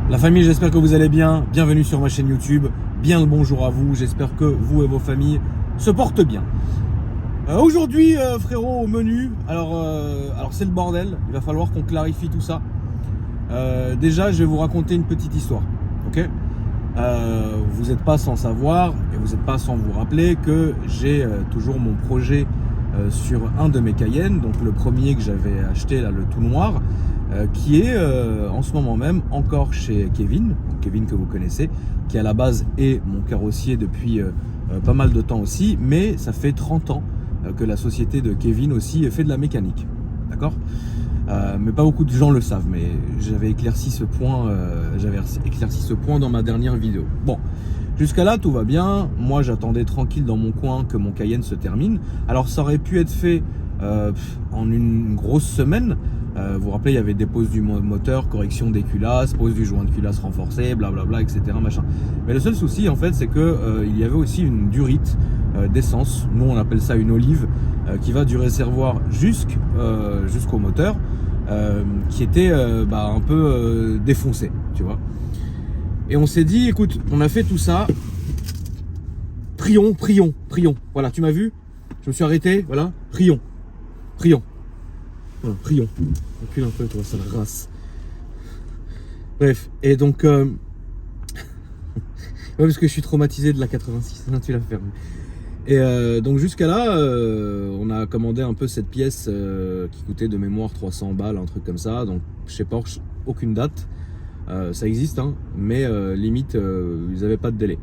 La famille, j'espère que vous allez bien. Bienvenue sur ma chaîne YouTube. Bien le bonjour à vous. J'espère que vous et vos familles se portent bien. Aujourd'hui, frérot, au menu, alors c'est le bordel. Il va falloir qu'on clarifie tout ça. Déjà, je vais vous raconter une petite histoire. Ok ? Vous n'êtes pas sans savoir et vous n'êtes pas sans vous rappeler que j'ai toujours mon projet sur un de mes Cayenne, donc le premier que j'avais acheté là, le tout noir, qui est en ce moment même encore chez Kevin, Kevin que vous connaissez, qui à la base est mon carrossier depuis pas mal de temps aussi, mais ça fait 30 ans que la société de Kevin aussi fait de la mécanique, d'accord ? Mais pas beaucoup de gens le savent, mais j'avais éclairci ce point dans ma dernière vidéo. Bon, jusqu'à là tout va bien. Moi j'attendais tranquille dans mon coin que mon Cayenne se termine. Alors ça aurait pu être fait en une grosse semaine. Vous vous rappelez, il y avait dépose du moteur, correction des culasses, pose du joint de culasse renforcé, blablabla, etc. Machin. Mais le seul souci en fait, c'est que il y avait aussi une durite d'essence. Nous on appelle ça une olive, qui va du réservoir jusqu'au moteur, qui était un peu défoncé, tu vois. Et on s'est dit, écoute, on a fait tout ça. Prions. Voilà, tu m'as vu? Je me suis arrêté, voilà. Prions. Voilà, prions. Recule un peu, toi, sale race. Bref, et donc... ouais, parce que je suis traumatisé de la 86, non, tu l'as fermé. Et donc jusqu'à là, on a commandé un peu cette pièce qui coûtait de mémoire 300 balles, un truc comme ça. Donc chez Porsche, aucune date. Ça existe, hein, mais limite, ils n'avaient pas de délai.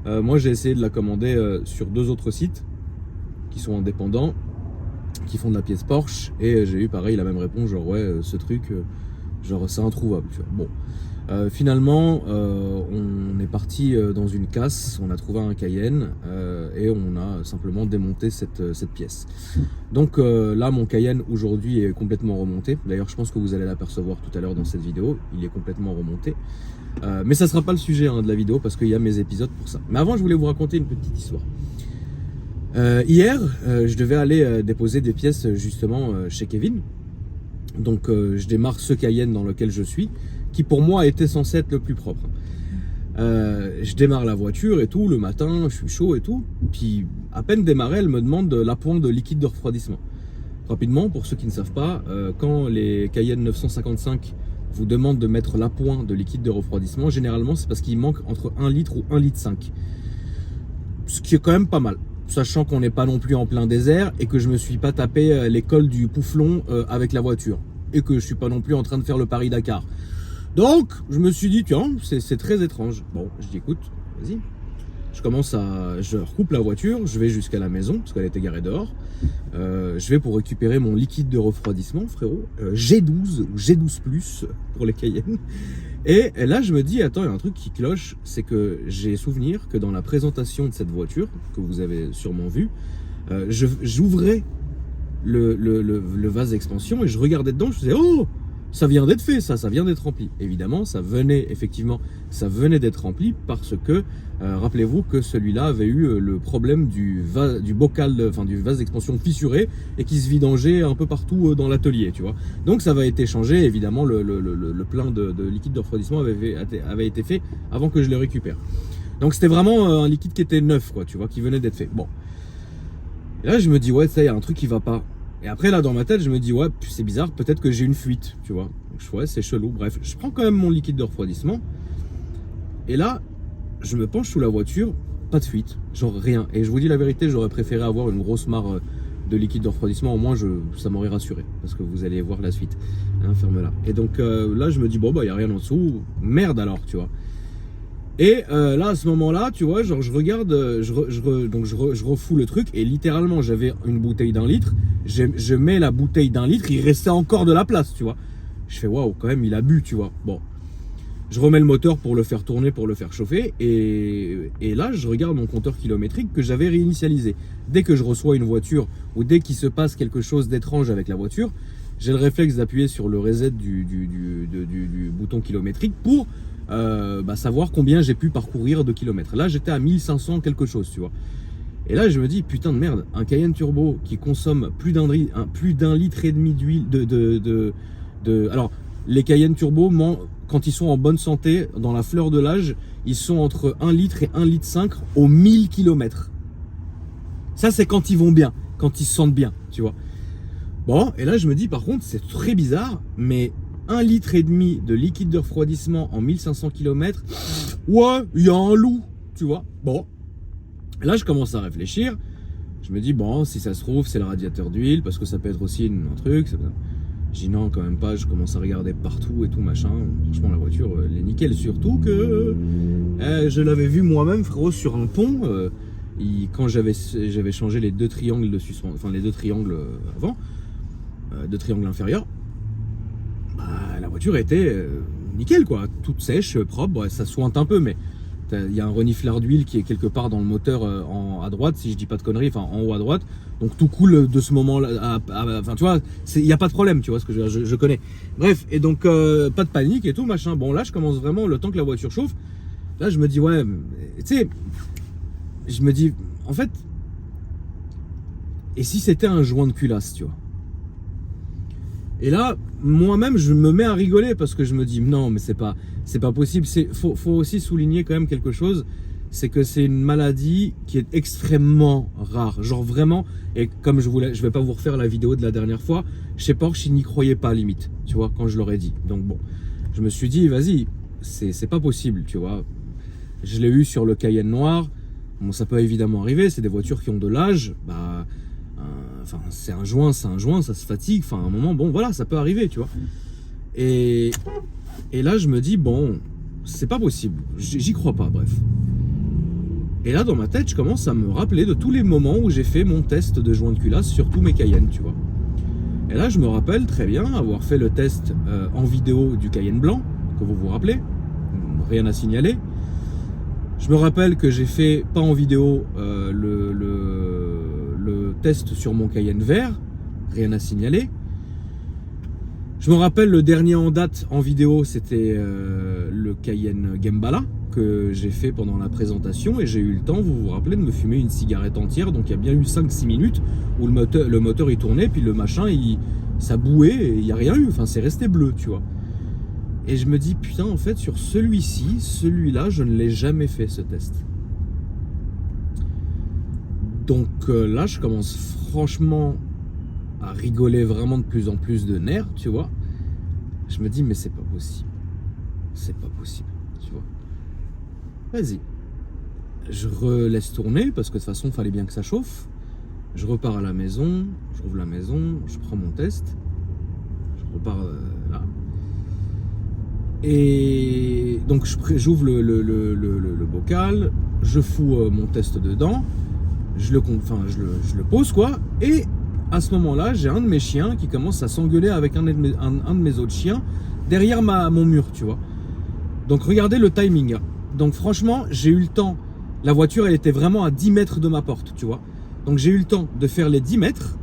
Moi, j'ai essayé de la commander sur 2 autres sites qui sont indépendants, qui font de la pièce Porsche, et j'ai eu pareil la même réponse, genre ouais, ce truc, genre c'est introuvable, tu vois. Bon. Finalement, on est parti dans une casse, on a trouvé un Cayenne et on a simplement démonté cette pièce. Donc là, mon Cayenne aujourd'hui est complètement remonté. D'ailleurs, je pense que vous allez l'apercevoir tout à l'heure dans cette vidéo. Il est complètement remonté. Mais ça ne sera pas le sujet de la vidéo parce qu'il y a mes épisodes pour ça. Mais avant, je voulais vous raconter une petite histoire. Hier, je devais aller déposer des pièces justement chez Kevin. Donc je démarre ce Cayenne dans lequel je suis, qui pour moi était censé être le plus propre. Je démarre la voiture et tout, le matin, je suis chaud et tout. Puis à peine démarré, elle me demande l'appoint de liquide de refroidissement. Rapidement, pour ceux qui ne savent pas, quand les Cayenne 955 vous demandent de mettre l'appoint de liquide de refroidissement, généralement c'est parce qu'il manque entre 1 litre ou 1 litre 5. Ce qui est quand même pas mal, sachant qu'on n'est pas non plus en plein désert et que je me suis pas tapé l'école du Pouflon avec la voiture. Et que je suis pas non plus en train de faire le Paris-Dakar. Donc, je me suis dit, tiens, c'est très étrange. Bon, je dis, écoute, vas-y. Je recoupe la voiture, je vais jusqu'à la maison, parce qu'elle était garée dehors. Je vais pour récupérer mon liquide de refroidissement, frérot. G12 ou G12+, pour les Cayenne. Et là, je me dis, attends, il y a un truc qui cloche, c'est que j'ai souvenir que dans la présentation de cette voiture, que vous avez sûrement vu, j'ouvrais le vase d'expansion et je regardais dedans, je faisais, oh, ça vient d'être fait, ça vient d'être rempli. Évidemment, ça venait d'être rempli parce que, rappelez-vous que celui-là avait eu le problème du vase d'expansion fissuré et qui se vidangeait un peu partout dans l'atelier, tu vois. Donc ça avait été changé, évidemment, le plein de liquide de refroidissement avait été fait avant que je le récupère. Donc c'était vraiment un liquide qui était neuf, quoi, tu vois, qui venait d'être fait. Bon. Et là, je me dis, ouais, ça, il y a un truc qui va pas. Et après, là, dans ma tête, je me dis, ouais, c'est bizarre, peut-être que j'ai une fuite, tu vois. Donc, ouais, c'est chelou. Bref, je prends quand même mon liquide de refroidissement. Et là, je me penche sous la voiture, pas de fuite, genre rien. Et je vous dis la vérité, j'aurais préféré avoir une grosse mare de liquide de refroidissement. Au moins, ça m'aurait rassuré, parce que vous allez voir la suite. Hein, ferme-la. Et donc, là, je me dis, bon, bah, il n'y a rien en dessous. Merde alors, tu vois. Et là, à ce moment-là, tu vois, genre je regarde, je refous le truc et littéralement, j'avais une bouteille d'1 litre. Je mets la bouteille d'1 litre, il restait encore de la place, tu vois. Je fais waouh, quand même, il a bu, tu vois. Bon, je remets le moteur pour le faire tourner, pour le faire chauffer, et là, je regarde mon compteur kilométrique que j'avais réinitialisé. Dès que je reçois une voiture ou dès qu'il se passe quelque chose d'étrange avec la voiture, j'ai le réflexe d'appuyer sur le reset du bouton kilométrique pour savoir combien j'ai pu parcourir de kilomètres. Là, j'étais à 1500 quelque chose, tu vois. Et là, je me dis, putain de merde, un Cayenne Turbo qui consomme plus d'1,5 litre d'huile, alors, les Cayenne Turbo, quand ils sont en bonne santé, dans la fleur de l'âge, ils sont entre 1 litre et 1 litre 5 au 1000 km. Ça, c'est quand ils vont bien, quand ils se sentent bien, tu vois. Bon, et là, je me dis, par contre, c'est très bizarre, mais 1,5 litre de liquide de refroidissement en 1500 km, ouais, il y a un loup, tu vois. Bon, et là, je commence à réfléchir. Je me dis, bon, si ça se trouve, c'est le radiateur d'huile, parce que ça peut être aussi un truc. Je dis non, quand même pas. Je commence à regarder partout et tout, machin. Franchement, la voiture, elle est nickel. Surtout que je l'avais vu moi-même, frérot, sur un pont. Quand j'avais changé les 2 triangles de suspension, enfin les 2 triangles avant, 2 triangles inférieurs, bah, la voiture était nickel, quoi. Toute sèche, propre. Bon, ça sointe un peu, mais il y a un renifleur d'huile qui est quelque part dans le moteur à droite, si je dis pas de conneries, enfin en haut à droite. Donc tout coule de ce moment-là. Enfin, tu vois, il n'y a pas de problème, tu vois ce que je connais. Bref, et donc pas de panique et tout, machin. Bon, là, je commence vraiment, le temps que la voiture chauffe, là, je me dis, ouais, tu sais, je me dis, en fait, et si c'était un joint de culasse, tu vois. Et là, moi-même, je me mets à rigoler parce que je me dis, non, mais c'est pas possible. Faut aussi souligner quand même quelque chose, c'est que c'est une maladie qui est extrêmement rare. Genre vraiment, et comme je vais pas vous refaire la vidéo de la dernière fois, chez Porsche, ils n'y croyaient pas limite, tu vois, quand je leur ai dit. Donc bon, je me suis dit, vas-y, c'est pas possible, tu vois. Je l'ai eu sur le Cayenne noir. Bon, ça peut évidemment arriver, c'est des voitures qui ont de l'âge, bah... Enfin, c'est un joint, ça se fatigue. Enfin, à un moment, bon, voilà, ça peut arriver, tu vois. Et là, je me dis, bon, c'est pas possible. J'y crois pas, bref. Et là, dans ma tête, je commence à me rappeler de tous les moments où j'ai fait mon test de joint de culasse sur tous mes Cayennes, tu vois. Et là, je me rappelle très bien avoir fait le test en vidéo du Cayenne blanc, que vous vous rappelez. Rien à signaler. Je me rappelle que j'ai fait, pas en vidéo, le test sur mon Cayenne vert, rien à signaler. Je me rappelle le dernier en date en vidéo, c'était le Cayenne Gembala que j'ai fait pendant la présentation et j'ai eu le temps, vous vous rappelez, de me fumer une cigarette entière. Donc il y a bien eu 5-6 minutes où le moteur il tournait, puis le machin ça bouait et il n'y a rien eu, enfin c'est resté bleu, tu vois. Et je me dis, putain, en fait, sur celui-là, je ne l'ai jamais fait, ce test. Donc là, je commence franchement à rigoler vraiment de plus en plus de nerfs, tu vois. Je me dis, mais c'est pas possible. C'est pas possible, tu vois. Vas-y. Je laisse tourner, parce que de toute façon, il fallait bien que ça chauffe. Je repars à la maison, je rouvre la maison, je prends mon test. Je repars là. Et donc j'ouvre le bocal, je fous mon test dedans, je le pose quoi, et à ce moment-là, j'ai un de mes chiens qui commence à s'engueuler avec un de mes autres chiens derrière mon mur, tu vois. Donc regardez le timing. Donc franchement, j'ai eu le temps, la voiture elle était vraiment à 10 mètres de ma porte, tu vois. Donc j'ai eu le temps de faire les 10 mètres,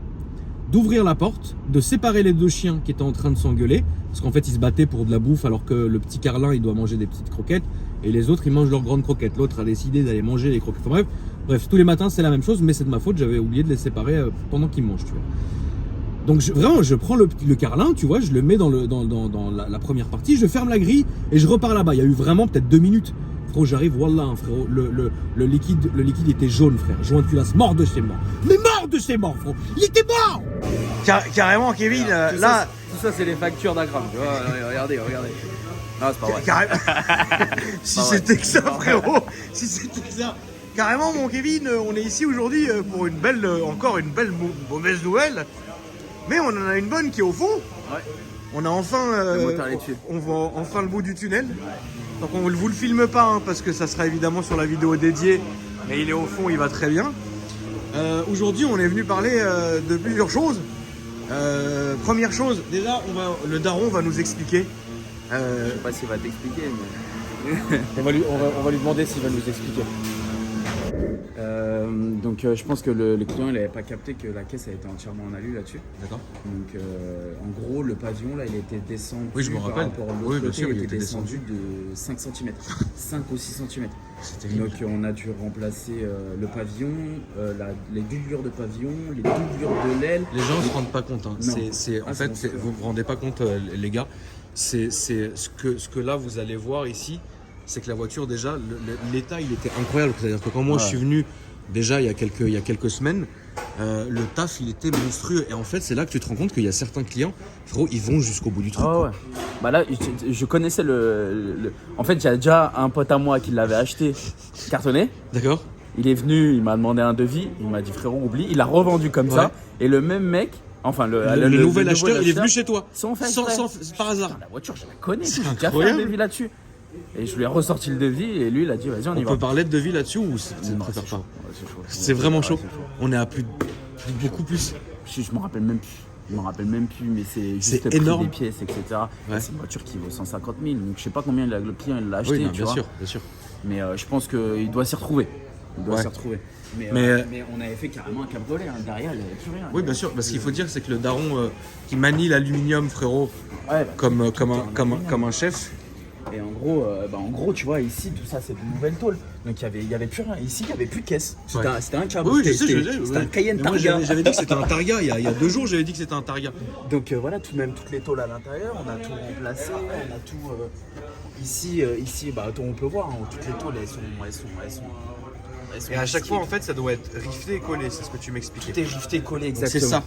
d'ouvrir la porte, de séparer les 2 chiens qui étaient en train de s'engueuler, parce qu'en fait ils se battaient pour de la bouffe alors que le petit Carlin il doit manger des petites croquettes et les autres ils mangent leurs grandes croquettes. L'autre a décidé d'aller manger les croquettes. Enfin, bref, tous les matins c'est la même chose, mais c'est de ma faute, j'avais oublié de les séparer pendant qu'ils mangent, tu vois. Donc vraiment je prends le Carlin, tu vois, je le mets dans la première partie, je ferme la grille et je repars là-bas. Il y a eu vraiment peut-être 2 minutes. Frérot, j'arrive, voilà, hein, frérot, le liquide était jaune, frère. Joint de culasse, mort de chez morts. Mais mort de chez morts, frérot. Il était mort. Carrément, Kevin, là... Tout ça, c'est les factures d'Agram, tu vois. Regardez. Non, c'est pas vrai. Si c'était que ça, frérot. Si c'était que ça. Carrément, mon Kevin, on est ici aujourd'hui pour encore une belle mauvaise nouvelle. Mais on en a une bonne qui est au fond. Ouais. On a enfin... on voit enfin le bout du tunnel. Donc on ne vous le filme pas, hein, parce que ça sera évidemment sur la vidéo dédiée. Mais il est au fond, il va très bien. Aujourd'hui, on est venu parler de plusieurs choses. Première chose, déjà, le daron va nous expliquer. Je sais pas s'il va t'expliquer, mais... on va lui demander s'il va nous expliquer. Donc je pense que le client il n'avait pas capté que la caisse a été entièrement en alu là-dessus. D'accord. Donc en gros le pavillon là il était descendu. Oui, je me rappelle. Par rapport à l'autre côté, il était descendu de 5 cm. 5 ou 6 cm. Donc on a dû remplacer le pavillon, les doublures de pavillon, les doublures de l'aile. Les gens ne se rendent pas compte. Hein. Non. En fait, vous ne vous rendez pas compte, les gars. c'est ce que là vous allez voir ici, c'est que la voiture déjà, l'état il était incroyable. C'est-à-dire que quand moi je suis venu déjà il y a quelques semaines, le taf il était monstrueux. Et en fait c'est là que tu te rends compte qu'il y a certains clients, frérot, ils vont jusqu'au bout du truc. Ouais. Bah là, je connaissais En fait, j'ai déjà un pote à moi qui l'avait acheté cartonné. D'accord. Il est venu, il m'a demandé un devis, il m'a dit frérot oublie, il a revendu comme ça. Et le même mec, enfin le nouvel acheteur, il est venu chez toi. Sans par hasard. Putain, la voiture, je la connais, j'ai C'est déjà fait un incroyable. devis là-dessus. Et je lui ai ressorti le devis et lui il a dit vas-y on y va. On peut parler de devis là-dessus ou tu ne Non, préfères c'est pas? chaud. Ouais, c'est chaud. C'est vraiment Ouais, chaud. c'est chaud. On est à beaucoup plus. Je me rappelle même plus. Je me rappelle même plus, mais c'est juste C'est le prix énorme. des pièces, etc. Ouais. C'est une voiture qui vaut 150 000, donc je sais pas combien le client il l'a acheté, Oui, non, tu bien vois. sûr, bien sûr. Mais je pense qu'il doit s'y retrouver. Il doit Ouais. s'y retrouver. Mais on avait fait carrément un cabriolet, hein. Derrière il n'y avait plus rien. Oui, bien sûr. Parce qu'il faut dire, c'est que le daron qui manie l'aluminium, frérot, Ouais, bah, comme un chef. Et en gros, tu vois, ici, tout ça, c'est de nouvelles tôles. Donc il y avait plus rien. Ici, il n'y avait plus de caisse. C'était un câble. Oui, je sais, C'était un Cayenne Mais moi, Targa. j'avais dit que c'était un Targa. Il y a 2 jours, j'avais dit que c'était un Targa. Donc voilà, même toutes les tôles à l'intérieur, on a tout remplacé, on a tout ici, on peut voir, hein, toutes les tôles elles sont Et à chaque fois, en fait, ça doit être rifté et collé. C'est ce que tu m'expliquais. tout est gifté, collé exactement. C'est ça.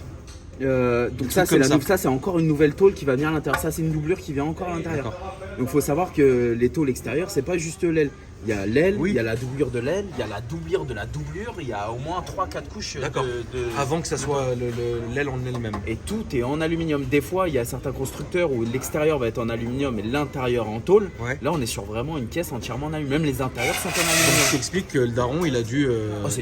Donc ça c'est ça c'est encore une nouvelle tôle qui va venir à l'intérieur. Ça c'est une doublure qui vient encore à l'intérieur. Donc faut savoir que les tôles extérieures c'est pas juste l'aile. Il y a l'aile, il y a la doublure de l'aile, il y a la doublure de la doublure, il y a au moins 3-4 couches de... Avant que ça soit l'aile en elle-même. Et tout est en aluminium. Des fois, il y a certains constructeurs où l'extérieur va être en aluminium et l'intérieur en tôle. Ouais. Là, on est sur vraiment une caisse entièrement en aluminium. Même les intérieurs sont en Donc, aluminium. je t'explique que le daron, il a dû. C'est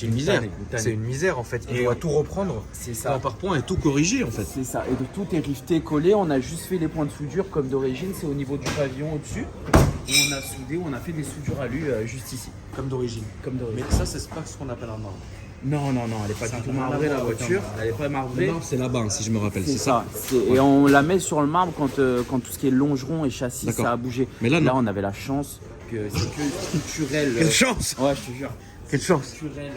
une misère. C'est une misère en fait. Il doit tout reprendre. C'est ça. Point par point et tout corriger en fait. C'est ça. Et de tout est rifté, collé. On a juste fait les points de soudure comme d'origine. C'est au niveau du pavillon au-dessus. Où on a soudé, où on a fait des soudures à lui juste ici. Comme d'origine. Comme d'origine. Mais ça, c'est pas ce qu'on appelle un marbre. Non, elle est pas du tout marbrée la voiture. Elle est pas marbrée. Le marbre, c'est là-bas, si je me rappelle. C'est ça. Et on la met sur le marbre quand tout ce qui est longeron et châssis, D'accord. ça a bougé. Mais là, non. on avait la chance que c'est que structurel. Quelle chance! Ouais, je te jure. Quelle chance! Structurel,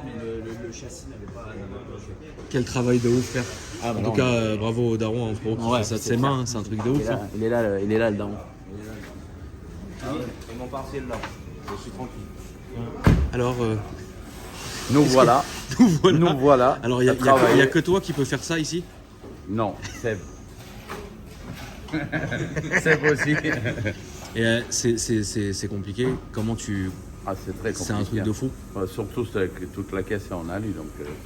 mais le châssis n'avait pas bougé. Quel travail de ouf, frère. Ah, En tout cas, bravo au daron, hein, frérot, qui Ouais, fait ça de c'est ses clair. mains. C'est un truc de ouf. hein. Il est là le daron. Ils m'ont partiel là. Je suis tranquille. Alors, Nous voilà. Nous voilà. Alors, il n'y a que toi qui peux faire ça ici? Non, Seb. C'est possible. Et c'est compliqué. Comment tu. Ah, c'est très compliqué. C'est un truc de fou. Surtout que toute la caisse est en alu.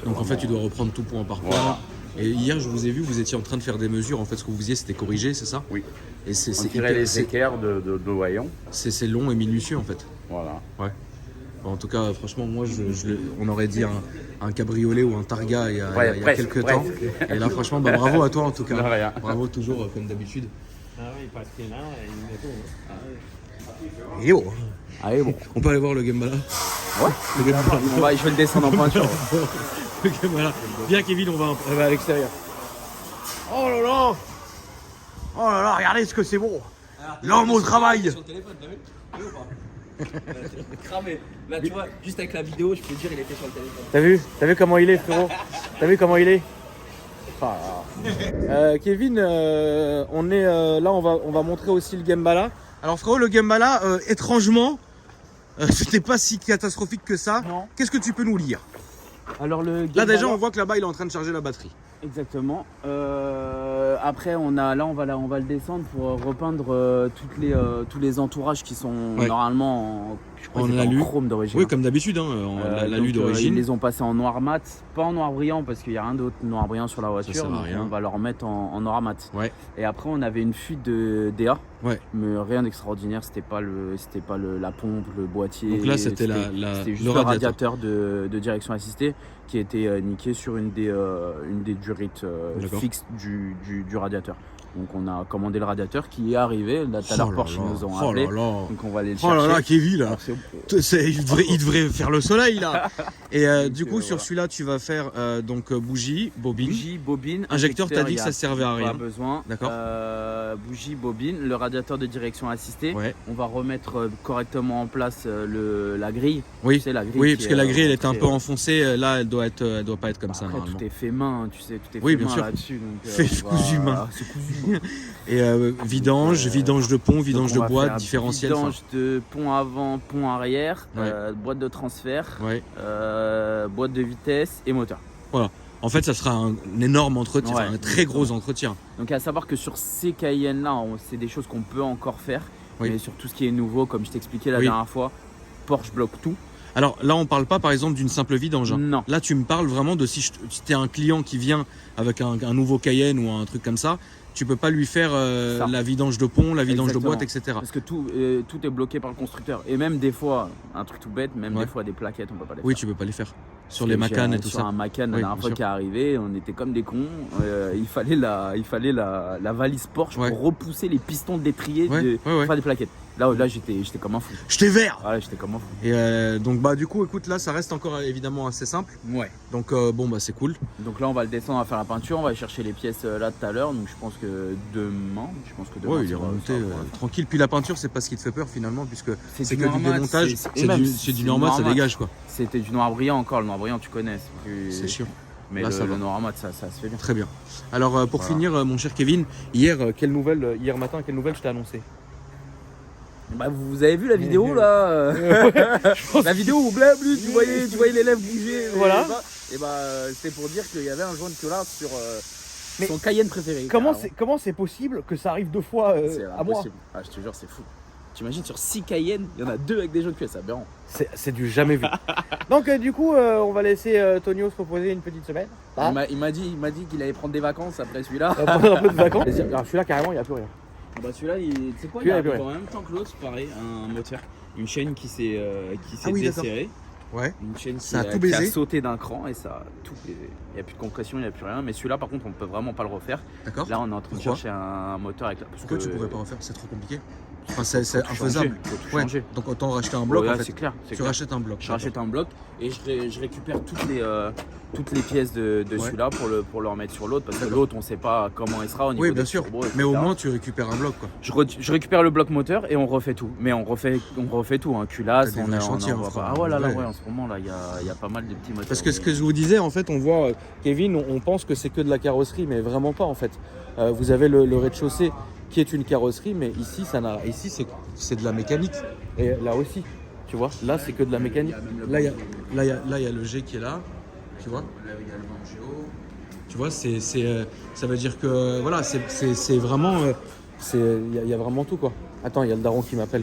Donc en fait, tu dois reprendre tout point par point. Voilà. Et hier, je vous ai vu, vous étiez en train de faire des mesures. En fait, ce que vous faisiez, c'était corriger, c'est ça? Oui. Et c'est On tirait les équerres de voyants. c'est long et minutieux en fait. Voilà. Ouais. Bon, en tout cas, franchement, moi, on aurait dit un cabriolet ou un Targa il y a quelques temps. Et là, franchement, bravo à toi en tout cas. De rien. Bravo toujours comme d'habitude. Ah oui, parce que là, il met tout. Et oh, Allez, bon. on peut aller voir le Gembala. Ouais. Je vais le descendre en peinture. Le Gembala. Viens Kevin, on va à l'extérieur. Oh là là! Oh là là, regardez ce que c'est beau! L'homme au travail! Cramé. Là, tu vois, juste avec la vidéo, je peux dire il était sur le téléphone. T'as vu comment il est, frérot? T'as vu comment il est? Kevin, on est là, on va montrer aussi le Gembala. Alors frérot, le Gembala, étrangement, c'était pas si catastrophique que ça. Non. Qu'est-ce que tu peux nous lire? Alors le Là déjà, on voit que là-bas, il est en train de charger la batterie. Exactement. Après, on va le descendre pour repeindre tous les entourages qui sont normalement je crois En que c'était alu. en chrome d'origine. Oui, comme d'habitude, hein, l'alu Donc, d'origine. ils les ont passés en noir mat, pas en noir brillant parce qu'il n'y a rien d'autre noir brillant sur la voiture. sert à Donc rien. on va leur mettre en noir mat. Ouais. Et après, on avait une fuite de DA. Ouais. Mais rien d'extraordinaire, c'était pas la pompe, le boîtier. Donc là, c'était c'était juste le le radiateur. radiateur de direction assistée qui a été niqué sur une des durites D'accord. fixes du radiateur. Donc on a commandé le radiateur qui est arrivé. Là, tout à l'heure, Porsche, ils nous ont appelé. Donc on va aller le Oh chercher. là là, Kevin, là. Alors, c'est- Il devrait faire le soleil là. Et du coup, sur celui-là, tu vas faire donc bougie, bobine. Bougie, bobine, Injecteur, t'as dit que ça servait à pas rien. besoin. D'accord. Bougie, bobine, le radiateur de direction assistée. Ouais. On va remettre correctement en place la grille. Oui. Tu sais, la grille Oui, qui parce est, que la grille, elle était un très- peu enfoncée. Là, elle doit pas être comme ça Après, normalement. tout est fait main, tu sais, tout est Oui, fait bien main sûr. là-dessus. Donc, Fait on va- cousu main. C'est cousu Et vidange de pont, vidange Donc, de on va boîte, faire différentiel. Vidange de pont avant, pont arrière, Ouais. boîte de transfert, Ouais. boîte de vitesse et moteur. Voilà. En fait, ça sera un énorme entretien, Ouais. enfin, un très gros entretien. Donc à savoir que sur ces Cayenne-là, c'est des choses qu'on peut encore faire. Oui. Mais sur tout ce qui est nouveau, comme je t'expliquais la Oui. dernière fois, Porsche bloque tout. Alors là, on parle pas par exemple d'une simple vidange. Hein. Non. Là, tu me parles vraiment de si tu es un client qui vient avec un nouveau Cayenne ou un truc comme ça, tu peux pas lui faire Ça. la vidange de pont, la vidange Exactement. de boîte, etc. Parce que tout est bloqué par le constructeur. Et même des fois, un truc tout bête, même Ouais. des fois des plaquettes, on peut pas les Oui, faire. tu peux pas les faire. Sur Parce les que Macan j'ai et tout sur ça. un Macan, la Oui, dernière bien fois sûr. qui est arrivé, on était comme des cons. Il fallait la valise Porsche Ouais. pour repousser les pistons de l'étrier Ouais, de ouais, pour ouais. faire des plaquettes. Là j'étais comme un fou. J'étais vert. Ouais, j'étais comme un fou. Et donc bah du coup, écoute, là, ça reste encore évidemment assez simple. Ouais. Donc bon bah c'est cool. Donc là, on va le descendre, on va faire la peinture, on va aller chercher les pièces là tout à l'heure. Donc je pense que demain, Ouais, il est ça va- remonté ça va- tranquille. Puis la peinture, c'est pas ce qui te fait peur finalement, puisque c'est du que du noir mat, démontage. c'est- et C'est même, du c'est noir mat, ça noir mat. dégage quoi. C'était du noir brillant encore. Le noir brillant, tu connais. C'est chiant. Mais Là, ça va. le noir mat, ça se fait bien. Très bien. Alors pour Voilà. finir, mon cher Kevin, hier matin, quelle nouvelle je t'ai annoncé? Bah, vous avez vu la vidéo là La vidéo où blablu, tu voyais les lèvres bouger. Voilà. Et bah, c'est pour dire qu'il y avait un joint de Collard sur Mais son Cayenne préféré. Comment c'est possible que ça arrive 2 fois C'est à moi? impossible. Ah, je te jure, c'est fou. T'imagines sur 6 Cayennes, il y en a 2 avec des jaunes de cuir, c'est aberrant. C'est du jamais vu. Donc du coup, on va laisser Tonio se proposer une petite semaine. Hein Il m'a dit qu'il allait prendre des vacances après celui-là. On va prendre un peu de vacances. Alors celui-là carrément, il n'y a plus rien. Bah celui-là, tu sais quoi, Celui-là, il a ouais. en même temps que l'autre, pareil, un moteur, une chaîne qui s'est Ah oui, d'accord. desserrée, Ouais. une chaîne Ça a tout qui a baisé. sauté d'un cran et ça a tout. Il n'y a plus de compression, il n'y a plus rien. Mais celui-là, par contre, on peut vraiment pas le refaire. D'accord. Là, on est en train de Pourquoi chercher un moteur avec la. Parce Pourquoi que- tu pourrais pas refaire? C'est trop compliqué. Enfin, c'est faut tout infaisable. changer, faut tout Ouais. changer. Donc autant racheter un bloc Ouais, en fait. c'est clair. Tu rachètes un bloc. Je rachète un bloc et je récupère toutes les pièces de Ouais. celui-là pour le remettre sur l'autre parce que l'autre on sait pas comment il sera au niveau Oui, des bien sûr. turbos, etc. Mais au moins tu récupères un bloc quoi. Je récupère le bloc moteur et on refait tout. Mais on refait tout, un culasse, T'as des on vrais est chantiers, on en va France. pas. Ah ouais, là, Ouais. ouais, en ce moment là, il y a pas mal de petits moteurs. Parce que ce que je vous disais, en fait, on voit, Kevin, on pense que c'est que de la carrosserie, mais vraiment pas en fait. Vous avez le rez-de-chaussée qui est une carrosserie, mais ici, c'est de la mécanique. Et là aussi, tu vois, là c'est que de la mécanique. Là, il y a le G qui est là, tu vois. Tu vois, ça veut dire que voilà, c'est vraiment, il y a vraiment tout quoi. Attends, il y a le daron qui m'appelle.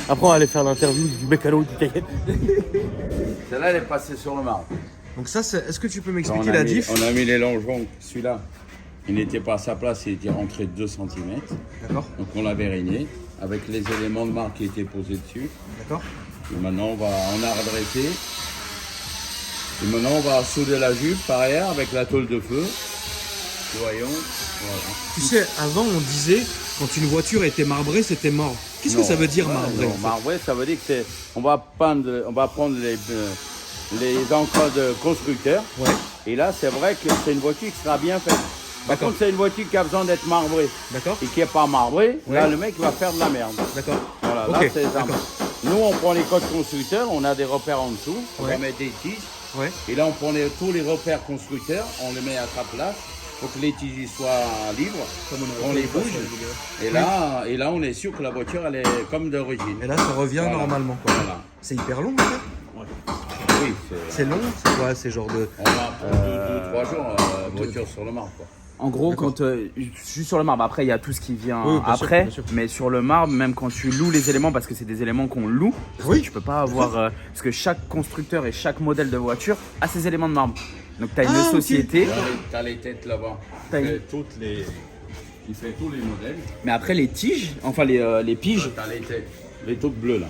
Après, on va aller faire l'interview du mécano du Cayenne. Celle-là, elle est passée sur le marbre. Donc ça, est-ce que tu peux On m'expliquer a la mis- diff? On a mis les longeons, celui-là. Il n'était pas à sa place, il était rentré de 2 cm. D'accord, Donc on l'avait régné avec les éléments de marque qui étaient posés dessus. d'accord. Et maintenant on a redressé. Et maintenant on va souder la jupe par arrière avec la tôle de feu. Voyons. Voilà. Tu sais, avant on disait quand une voiture était marbrée, c'était mort. Qu'est-ce que Non, ça veut dire ouais, marbré? non, marbré, ça veut dire que c'est. On va prendre les encres de constructeur. Ouais. Et là, c'est vrai que c'est une voiture qui sera bien faite. Par D'accord. contre, c'est une voiture qui a besoin d'être marbrée D'accord, et qui n'est pas marbrée. Là, Ouais. le mec va faire de la merde. d'accord. Voilà, Ok, là, c'est ça. d'accord. Nous, on prend les codes constructeurs, on a des repères en dessous, on Ouais. va mettre des tiges. Ouais. Et là, on prend tous les repères constructeurs, on les met à sa place pour que les tiges soient libres. On les bouge. Et là, on est sûr que la voiture, elle est comme d'origine. Et là, ça revient Voilà. normalement quoi. Voilà. C'est hyper long en fait. Oui, C'est long, c'est quoi? C'est genre de. on va pour 2 ou 3 jours, voiture sur le marbre. Quoi. En gros, D'accord. quand juste sur le marbre, après il y a tout ce qui vient Oui, bien sûr, après, bien sûr. mais sur le marbre, même quand tu loues les éléments, parce que c'est des éléments qu'on loue, parce Oui. que tu peux pas avoir, parce que chaque constructeur et chaque modèle de voiture a ses éléments de marbre. Donc tu as une Ah, ok. société, T'as les têtes là-bas. T'as Il une- fait il fait tous les modèles. mais après les tiges, enfin les piges, T'as les têtes. Les toutes bleues là.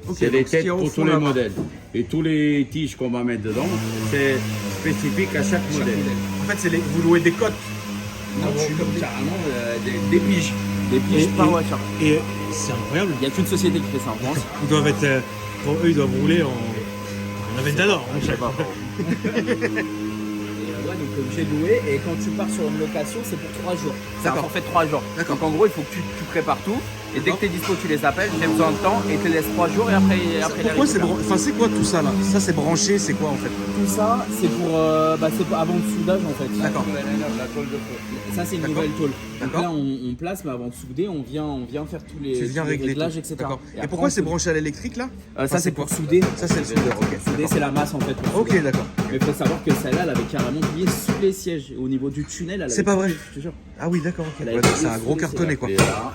Ok, C'est les donc ce qu'il têtes y a au pour fond, tous les là-bas. modèles. Et tous les tiges qu'on va mettre dedans, c'est spécifique à chaque modèle. En fait, vous louez des cotes. Non, carrément des piges. des piges Et- par et- voiture. Et c'est incroyable. Il n'y a qu'une société qui fait ça en France. Ils doivent être. Pour eux, ils doivent rouler en Aventador. Je sais pas. Donc j'ai loué et quand tu pars sur une location c'est pour 3 jours. C'est un D'accord. forfait de 3 jours. D'accord. Donc en gros il faut que tu prépares tout. Et dès que tu es dispo, tu les appelles, j'ai besoin de temps et tu les laisses 3 jours et après Pourquoi c'est quoi tout ça là? Ça c'est branché, c'est quoi en fait? Tout ça, c'est pour avant le soudage en fait. D'accord. La tôle de feu. Ça, c'est une nouvelle tôle. Donc D'accord. là, on place, mais avant de souder, on vient faire tous les, Tu viens tous les régler réglages, tout. etc. D'accord. Et après, pourquoi on c'est soude. branché à l'électrique là? Ça, c'est pour souder. Ça c'est le soudeur, ok. Souder, c'est la masse en fait. pour Ok, souder. d'accord. Mais il faut savoir que celle-là, elle avait carrément plié sous les sièges. Au niveau du tunnel, elle C'est avait pas vrai. plié, je te jure. Ah oui, d'accord, ok. Elle a Ouais, été donc c'est un sous gros les cartonné quoi. Et là,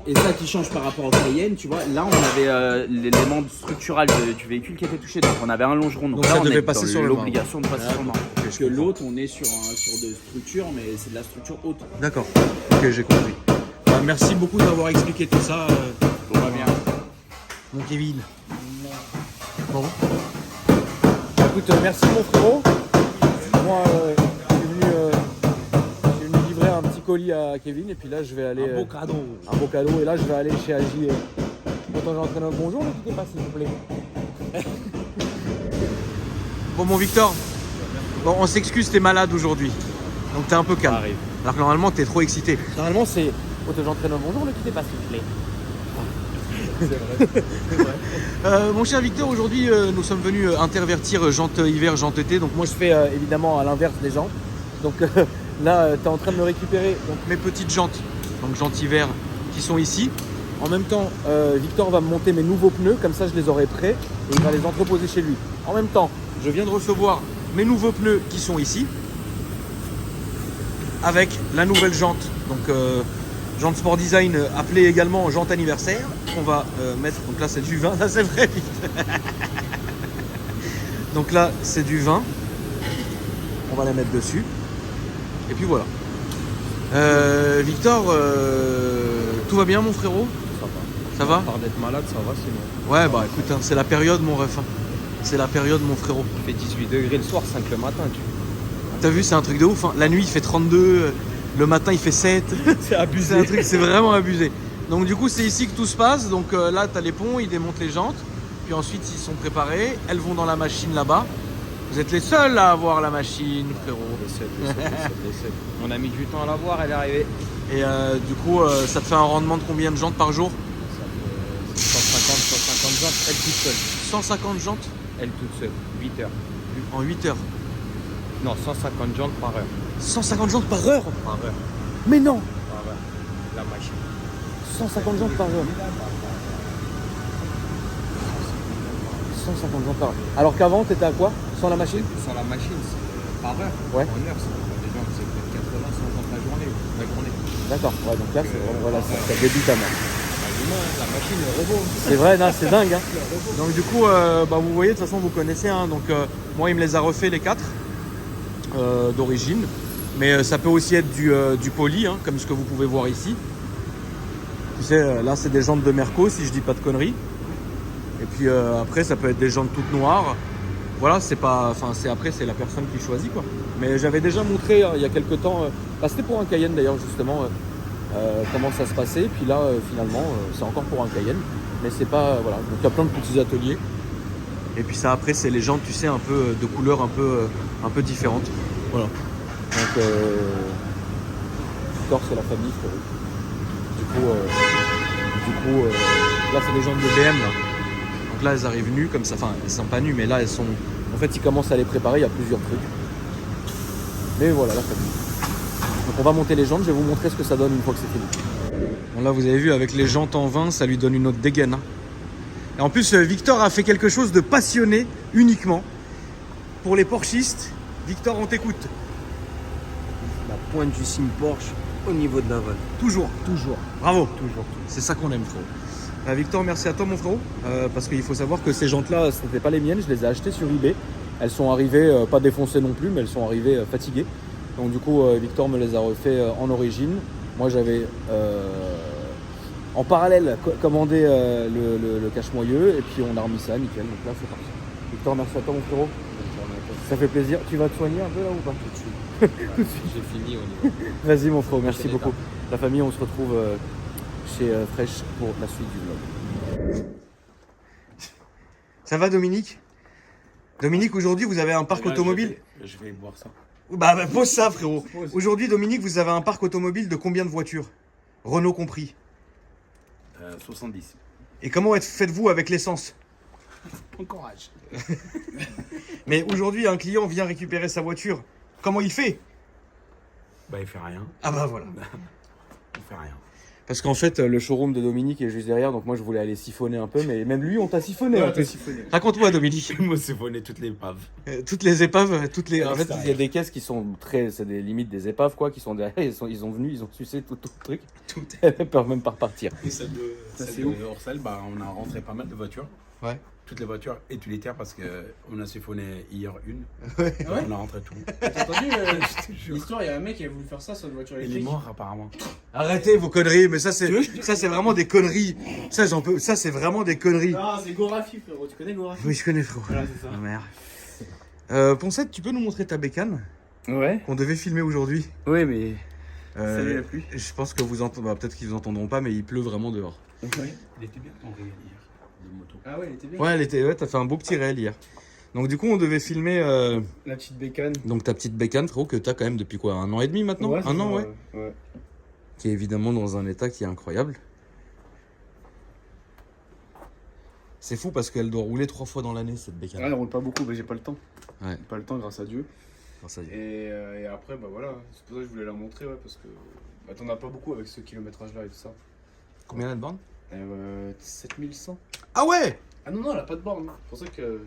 Et ça qui change par rapport au Cayenne, tu vois, là on avait l'élément structural du véhicule qui était touché, donc on avait un longeron. Donc là, ça on devait est passer dans sur le marbre. l'obligation de passer sur le marbre. Parce je que comprends. l'autre, on est sur des structures, mais c'est de la structure haute. D'accord. Ok, j'ai compris. Bah, merci beaucoup d'avoir expliqué tout ça, Tout va bien. mon Kevin. Bon. Écoute, merci mon frérot. Moi, je suis venu livrer un petit colis à Kevin et puis là, je vais aller. Un beau cadeau. Un beau cadeau. Et là, je vais aller chez Agi. Autant j'entraîne un bonjour, ne quittez pas s'il vous plaît. Bon, mon Victor. Bon, on s'excuse, t'es malade aujourd'hui. Donc t'es un peu calme. arrive. Alors que normalement, t'es trop excité. Normalement, c'est autant j'entraîne un bonjour, ne quittez pas s'il vous plaît. Mon cher Victor, aujourd'hui, nous sommes venus intervertir jante hiver, jante été. Donc moi, Moi, je fais évidemment à l'inverse des gens. Donc là, tu es en train de me récupérer. donc mes petites jantes, donc jantes hiver, qui sont ici. En même temps, Victor va me monter mes nouveaux pneus, comme ça je les aurai prêts et il va les entreposer chez lui. En même temps, Je viens de recevoir mes nouveaux pneus qui sont ici, avec la nouvelle jante, donc jante Sport Design, appelée également jante anniversaire. On va mettre, donc là c'est du vin, là c'est vrai vite. Donc là c'est du vin, on va la mettre dessus. Et puis voilà. Victor, tout va bien mon frérot? Ça va? À part d'être malade, ça va sinon. Ouais bah écoute, hein, c'est la période mon ref. Hein. C'est la période mon frérot. Il fait 18 degrés le soir, 5 le matin. T'as vu, c'est un truc de ouf. Hein. La nuit, il fait 32. Le matin, il fait 7. C'est abusé. C'est un truc, c'est vraiment abusé. Donc, du coup, c'est ici que tout se passe. Donc, là, t'as les ponts, ils démontent les jantes. Puis ensuite, ils sont préparés. Elles vont dans la machine là-bas. Vous êtes les seuls à avoir la machine, frérot. Les 7. On a mis du temps à la voir, elle est arrivée. Et du coup, ça te fait un rendement de combien de jantes par jour? Ça fait 150 jantes, elle toute seule. 150 jantes Elle toute seule, 8 heures. en 8 heures. Non, 150 jantes par heure. 150 jantes par heure? Par heure. mais non, Par heure. La machine. 150 jantes par heure. 150 jantes par heure. Alors qu'avant, t'étais à quoi? Sans la machine? Sans la machine, c'est par heure. Ouais. En heure, c'est des gens c'est peut-être 80, 100 jantes la journée. D'accord, ouais, donc là, c'est vraiment, voilà, ça débute à mort. La machine, le robot. C'est vrai, non, c'est dingue. Hein. Donc du coup, bah, vous voyez, de toute façon, vous connaissez. Hein, donc moi, il me les a refait les 4 d'origine. Mais ça peut aussi être du poli, hein, comme ce que vous pouvez voir ici. Tu sais, là, c'est des jantes de Merco, si je dis pas de conneries. Et puis après, ça peut être des jantes toutes noires. Voilà, c'est pas, enfin, c'est après, c'est la personne qui choisit, quoi. Mais j'avais déjà montré il y a quelques temps. Bah, c'était pour un Cayenne d'ailleurs, justement. Comment ça se passait, puis là finalement c'est encore pour un Cayenne, mais c'est pas, voilà, donc il y a plein de petits ateliers, et puis ça après c'est les jantes, tu sais, un peu de couleurs un peu différentes, voilà. Donc Victor, c'est la famille, frérot. Du coup là c'est des jantes de BM là, donc là elles arrivent nues comme ça, enfin elles sont pas nues, mais là elles sont, en fait ils commencent à les préparer, il y a plusieurs trucs, mais voilà la famille. Donc on va monter les jantes, je vais vous montrer ce que ça donne une fois que c'est fini. Bon là vous avez vu, avec les jantes en vin, ça lui donne une autre dégaine. Hein. Et en plus Victor a fait quelque chose de passionné uniquement pour les Porschistes. Victor, on t'écoute. La pointe du signe Porsche au niveau de l'aval. Toujours. Toujours. Bravo. Toujours. C'est ça qu'on aime, frérot. Victor, merci à toi mon frérot. Parce qu'il faut savoir que Ces jantes-là, ce n'étaient pas les miennes, je les ai achetées sur eBay. Elles sont arrivées, pas défoncées non plus, mais elles sont arrivées fatiguées. Donc du coup, Victor me les a refait en origine. Moi, j'avais en parallèle commandé le cache-moyeu et puis on a remis ça, nickel. Donc là, c'est parti. Victor, merci à toi, mon frérot. Ça fait plaisir. Tu vas te soigner un peu là ou pas? Tout de suite. J'ai fini au niveau. Vas-y, mon frérot, merci beaucoup. La famille, on se retrouve chez Fresh pour la suite du vlog. Ça va, Dominique? Dominique, aujourd'hui, vous avez un parc automobile? Je vais boire ça. Bah pose ça, frérot. Aujourd'hui, Dominique, vous avez un parc automobile de combien de voitures? Renault compris. 70. Et comment faites-vous avec l'essence? Encourage. Mais aujourd'hui, un client vient récupérer sa voiture. Comment il fait? Bah, il fait rien. Ah bah voilà. Il fait rien. Parce qu'en fait, le showroom de Dominique est juste derrière, donc moi je voulais aller siphonner un peu, mais même lui, on t'a siphonné. Ouais, raconte-moi, Dominique. Moi, c'est bonnet toutes les épaves. Toutes les épaves, toutes les. En fait, il y a des caisses qui sont très. C'est des limites des épaves, quoi, qui sont derrière. Ils ont venu, ils ont sucé tout le truc. Elles peuvent même pas repartir. Et celle de Orcel, bah, on a rentré pas mal de voitures. Ouais. Toutes les voitures utilitaires parce qu'on a siphonné hier une. Ouais. On a rentré tout. T'as entendu l'histoire, il y a un mec qui a voulu faire ça sur une voiture Il est électrique. mort apparemment. Arrêtez vos conneries, mais ça c'est vraiment des conneries. Ça c'est vraiment des conneries. Ah, c'est Gorafi, frérot. Tu connais Gorafi? Oui, je connais, frérot. Voilà, c'est ça. Ma mère. Poncette, tu peux nous montrer ta bécane Ouais. qu'on devait filmer aujourd'hui? Ouais, mais. Euh, Salut la pluie. Je pense que vous entendez, peut-être qu'ils vous entendront pas, mais il pleut vraiment dehors. Ouais. Il était bien ton réel hier de moto. Ah ouais, il était bien. Ouais, t'as fait un beau petit réel hier. Donc du coup, on devait filmer La petite bécane. donc ta petite bécane, frérot, que t'as quand même depuis quoi, 1 an et demi maintenant? Ouais, c'est un an, ça, ouais. Ouais. Qui est évidemment dans un état qui est incroyable. C'est fou parce qu'elle doit rouler 3 fois dans l'année, cette bécane. Ah, elle roule pas beaucoup, bah j'ai pas le temps. Ouais. Pas le temps, grâce à Dieu. Enfin, ça y est. Et après, bah voilà, c'est pour ça que je voulais la montrer, ouais, parce que bah, t'en as pas beaucoup avec ce kilométrage-là et tout ça. Combien la borne? 7100. Ah ouais! Ah non, non, elle a pas de borne. C'est pour ça que.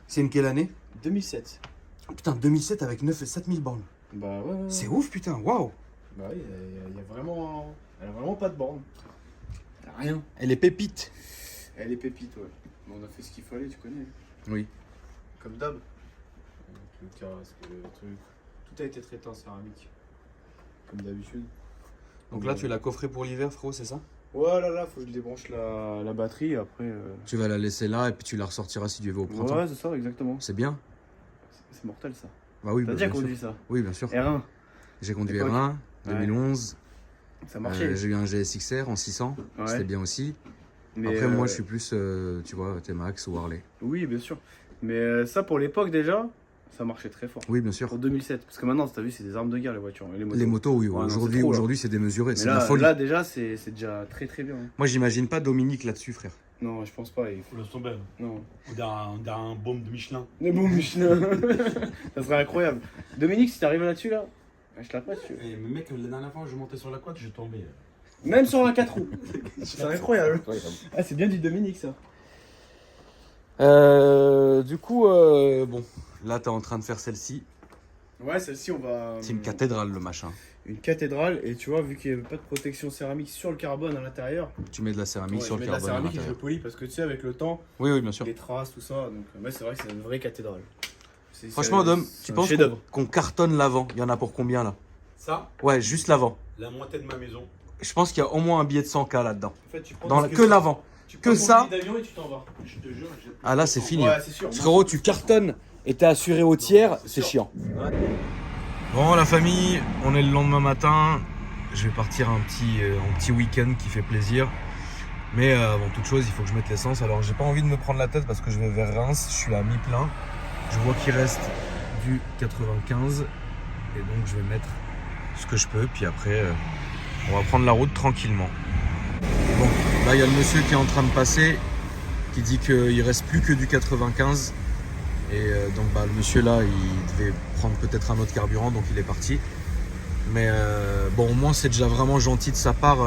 C'est une quelle année? 2007. Putain, 2007 avec 7000 bornes. Bah ouais. C'est ouf, putain, waouh! Bah oui, il y a vraiment. Elle a vraiment pas de borne. Elle a rien. Elle est pépite. Elle est pépite, ouais. Mais on a fait ce qu'il fallait, tu connais. Oui. Comme d'hab. Le casque, le truc. Tout a été traité en céramique. Comme d'habitude. Donc là, tu l'as coffré pour l'hiver, frérot, c'est ça? Ouais, là, faut que je débranche la batterie après. Tu vas la laisser là et puis tu la ressortiras si Dieu veut au printemps. Ouais, c'est ça, exactement. C'est bien. C'est mortel ça. Bah oui, T'as bah, déjà bien sûr. conduit ça? Oui, bien sûr. R1, J'ai conduit Époque. R1, Ouais. 2011. ça marchait. J'ai eu un GSXR en 600. Ouais. C'était bien aussi. Mais, Après, moi, je suis plus, tu vois, T-Max ou Harley. Oui, bien sûr. Mais ça, pour l'époque déjà, ça marchait très fort. Oui, bien sûr. Pour 2007. Parce que maintenant, t'as vu, c'est des armes de guerre les voitures. Les motos. Les motos, oui. Ouais, non, aujourd'hui, c'est trop, là. aujourd'hui, c'est démesuré. Mais C'est de la là, folie. là, déjà, c'est déjà très très bien. Hein. Moi, j'imagine pas Dominique là-dessus, frère. Non, je pense pas. Faut le tomber. Non. On dirait un bombe de Michelin. Mais bon, Michelin. Ça serait incroyable. Dominique, si t'arrives là-dessus, là, je te la passe, tu veux. Et mec, la dernière fois, je montais sur la côte, je tombais. Même sur un 4 roues. C'est incroyable. Ah, c'est bien du Dominique, ça. Du coup, bon, là, t'es en train de faire celle-ci. Ouais, celle-ci, on va. C'est une cathédrale, le machin. Une cathédrale, et tu vois, vu qu'il n'y avait pas de protection céramique sur le carbone à l'intérieur, Tu mets de la céramique ouais, sur je le mets de la carbone à céramique et je l'intérieur. le polis parce que tu sais, avec le temps, Oui, oui, bien sûr. les traces, tout ça, donc ouais, c'est vrai que c'est une vraie cathédrale. Franchement, Dom, c'est tu un penses chef-d'œuvre. qu'on cartonne l'avant? Il y en a pour combien, là? Ça, Ouais, juste l'avant. la moitié de ma maison. Je pense qu'il y a au moins un billet de 100K là-dedans. En fait, tu prends Dans que l'avant. tu que prends ton ça. billet d'avion et tu t'en vas. Je te jure, j'ai Ah là, c'est fini. Ouais, c'est sûr. Frérot, tu cartonnes et t'es assuré au tiers, c'est chiant. Bon, la famille, on est le lendemain matin. Je vais partir un petit week-end qui fait plaisir. Mais avant toute chose, il faut que je mette l'essence. Alors, j'ai pas envie de me prendre la tête parce que je vais vers Reims. Je suis à mi-plein. Je vois qu'il reste du 95. Et donc, je vais mettre ce que je peux. Puis après, on va prendre la route tranquillement. Bon, là, il y a le monsieur qui est en train de passer, qui dit qu'il reste plus que du 95. Et donc bah, le monsieur là, il devait prendre peut-être un autre carburant, donc il est parti. Mais bon, au moins c'est déjà vraiment gentil de sa part.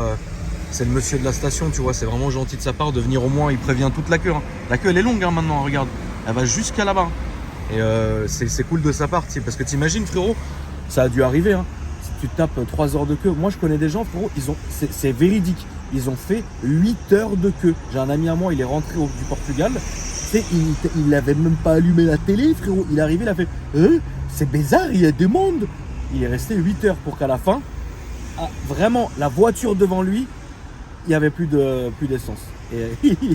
C'est le monsieur de la station, tu vois, c'est vraiment gentil de sa part de venir au moins, il prévient toute la queue. Hein. La queue elle est longue hein, maintenant, regarde. Elle va jusqu'à là-bas. Et c'est cool de sa part, parce que t'imagines frérot, ça a dû arriver. Hein. Si tu tapes 3 heures de queue, moi je connais des gens frérot, c'est véridique. Ils ont fait 8 heures de queue. J'ai un ami à moi, il est rentré du Portugal. Il n'avait même pas allumé la télé, frérot. Il est arrivé, il a fait c'est bizarre, il y a du monde. Il est resté 8 heures pour qu'à la fin, vraiment, la voiture devant lui, il n'y avait plus d'essence. Et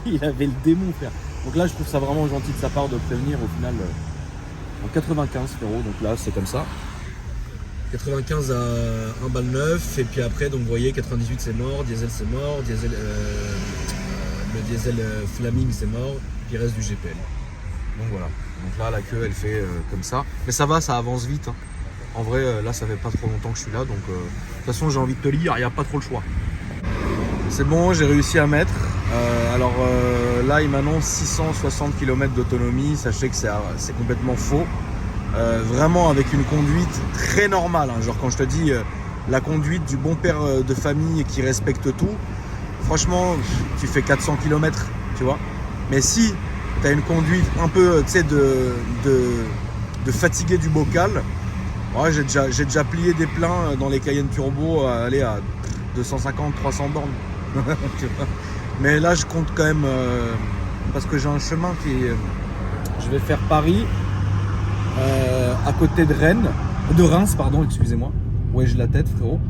il avait le démon, frère. Donc là, je trouve ça vraiment gentil de sa part de prévenir au final en 95, frérot. Donc là, c'est comme ça. 95 à 1 balle 9. Et puis après, donc vous voyez, 98 c'est mort, diesel c'est mort, diesel, le diesel Flaming c'est mort. Il reste du GPL. Donc voilà. Donc là, la queue, elle fait comme ça. Mais ça va, ça avance vite. Hein. En vrai, là, ça fait pas trop longtemps que je suis là. Donc, de toute façon, j'ai envie de te lire, il n'y a pas trop le choix. C'est bon, j'ai réussi à mettre. Là, il m'annonce 660 km d'autonomie. Sachez que c'est complètement faux. Vraiment avec une conduite très normale. Hein. Genre quand je te dis la conduite du bon père de famille qui respecte tout, franchement, tu fais 400 km, tu vois. Mais si tu as une conduite un peu, tu sais, de fatigué du bocal, ouais, j'ai déjà plié des pleins dans les Cayenne Turbo à aller à 250-300 bornes. Tu vois. Mais là, je compte quand même parce que j'ai un chemin qui est... Je vais faire Paris à côté de Reims, pardon, excusez-moi. Ouais, j'ai la tête, frérot.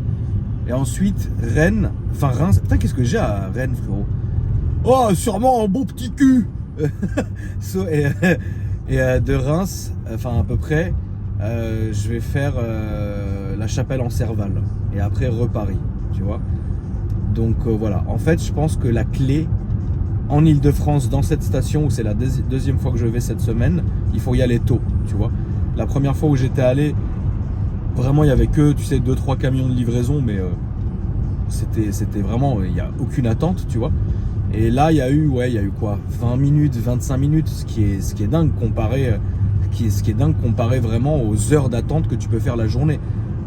Et ensuite, Reims. Putain, qu'est-ce que j'ai à Rennes, frérot? Oh, sûrement un bon petit cul. Et de Reims, enfin à peu près, je vais faire la Chapelle en Serval. Et après, Paris, tu vois. Donc voilà, en fait, je pense que la clé en Ile-de-France, dans cette station où c'est la deuxième fois que je vais cette semaine, il faut y aller tôt, tu vois. La première fois où j'étais allé, vraiment, il y avait que, tu sais, 2-3 camions de livraison, mais c'était vraiment, il n'y a aucune attente, tu vois. Et là, il y a eu quoi, 20 minutes, 25 minutes, ce qui est dingue comparé vraiment aux heures d'attente que tu peux faire la journée.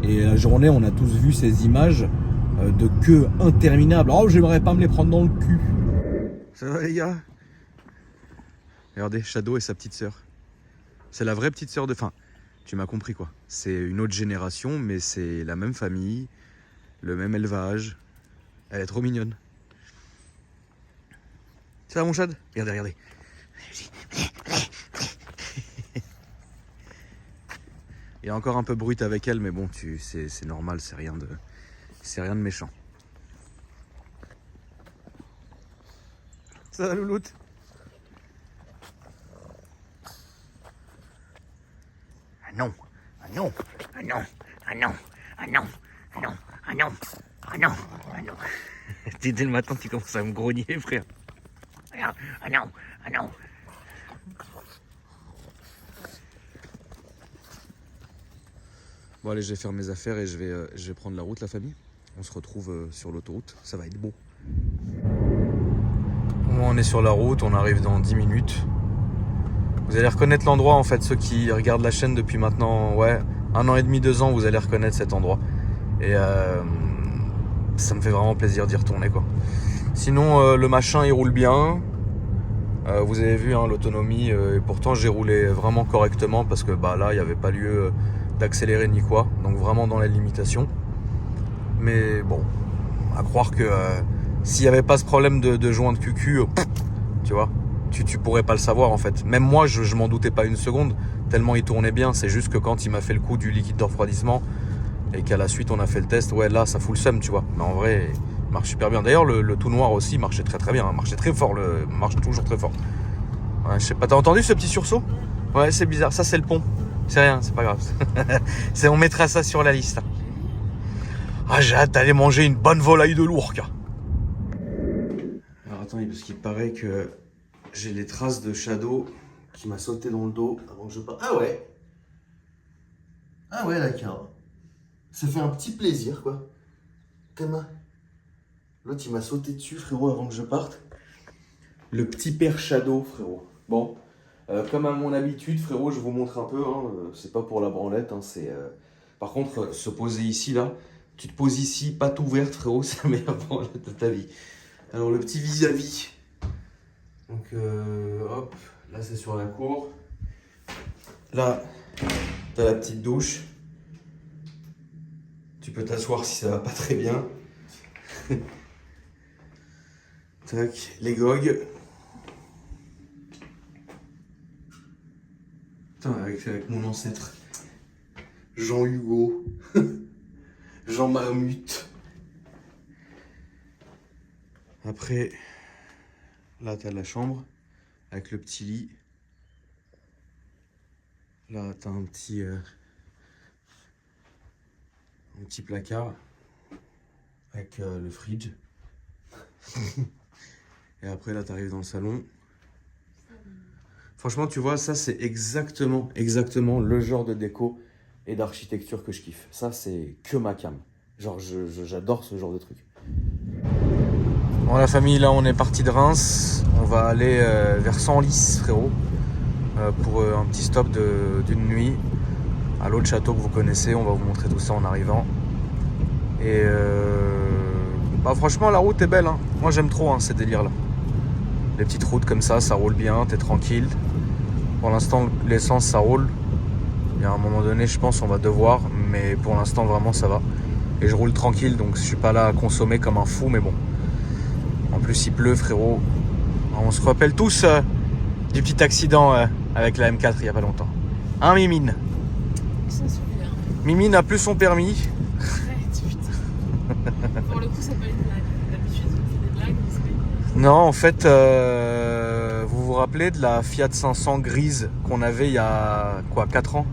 Et la journée, on a tous vu ces images de queue interminable. Oh, j'aimerais pas me les prendre dans le cul. Ça va les gars? Regardez, Shadow et sa petite sœur. C'est la vraie petite sœur de... Enfin, tu m'as compris quoi. C'est une autre génération, mais c'est la même famille, le même élevage. Elle est trop mignonne. Ça va mon Chad? Regardez. Il est encore un peu brut avec elle, mais bon, c'est normal, c'est rien de méchant. Ça va louloute? Ah non. Dès le matin, tu commences à me grogner, frère. Ah non. Bon allez, je vais faire mes affaires et je vais prendre la route, la famille. On se retrouve sur l'autoroute, ça va être beau. On est sur la route, on arrive dans 10 minutes. Vous allez reconnaître l'endroit en fait, ceux qui regardent la chaîne depuis maintenant 1 an et demi, 2 ans, vous allez reconnaître cet endroit. Et ça me fait vraiment plaisir d'y retourner quoi. Sinon le machin il roule bien. Vous avez vu hein, l'autonomie et pourtant j'ai roulé vraiment correctement parce que là il n'y avait pas lieu d'accélérer ni quoi. Donc vraiment dans les limitations. Mais bon, à croire que s'il n'y avait pas ce problème de joint de QQ, tu vois, tu pourrais pas le savoir en fait. Même moi je m'en doutais pas une seconde tellement il tournait bien. C'est juste que quand il m'a fait le coup du liquide de refroidissement et qu'à la suite on a fait le test, ouais là ça fout le seum tu vois. Mais en vrai il marche super bien. D'ailleurs le tout noir aussi marchait très bien, marchait très fort, marche toujours très fort. Ouais, je sais pas, t'as entendu ce petit sursaut? Ouais c'est bizarre, ça c'est le pont. C'est rien, c'est pas grave. On mettra ça sur la liste. Ah j'ai hâte d'aller manger une bonne volaille de l'ourque. Alors attendez, parce qu'il paraît que j'ai les traces de Shadow qui m'a sauté dans le dos avant que je parte. Ah ouais d'accord. Ça fait un petit plaisir quoi. Comment? L'autre il m'a sauté dessus frérot avant que je parte. Le petit père Shadow frérot. Bon, comme à mon habitude frérot, je vous montre un peu, hein, c'est pas pour la branlette, hein, c'est... Par contre, se poser ici là, tu te poses ici, patte ouverte frérot, c'est la meilleure branlette de ta vie. Alors le petit vis-à-vis. Donc hop, là c'est sur la cour. Là, t'as la petite douche. Tu peux t'asseoir si ça va pas très bien. Tac, les gogues. Putain, avec mon ancêtre. Jean-Hugo. Jean Marmute. Après, là t'as la chambre avec le petit lit. Là t'as un petit placard avec le fridge. Et après là t'arrives dans le salon. Franchement tu vois, ça c'est exactement le genre de déco et d'architecture que je kiffe. Ça c'est que ma cam. Genre j'adore ce genre de truc. Bon la famille, là on est parti de Reims, on va aller vers Senlis frérot, pour un petit stop d'une nuit à l'autre château que vous connaissez. On va vous montrer tout ça en arrivant. Et franchement la route est belle, hein. Moi j'aime trop ces délires là. Les petites routes comme ça roule bien, t'es tranquille. Pour l'instant l'essence ça roule. Et à un moment donné je pense on va devoir, mais pour l'instant vraiment ça va. Et je roule tranquille, donc je suis pas là à consommer comme un fou, mais bon. En plus il pleut frérot. On se rappelle tous du petit accident avec la M4 il y a pas longtemps. Hein Mimine? Mimine n'a plus son permis. Arrête, putain. Pour le coup ça peut être une blague. D'habitude on fait des blagues, mais c'est... Non en fait vous vous rappelez de la Fiat 500 grise qu'on avait il y a quoi, 4 ans?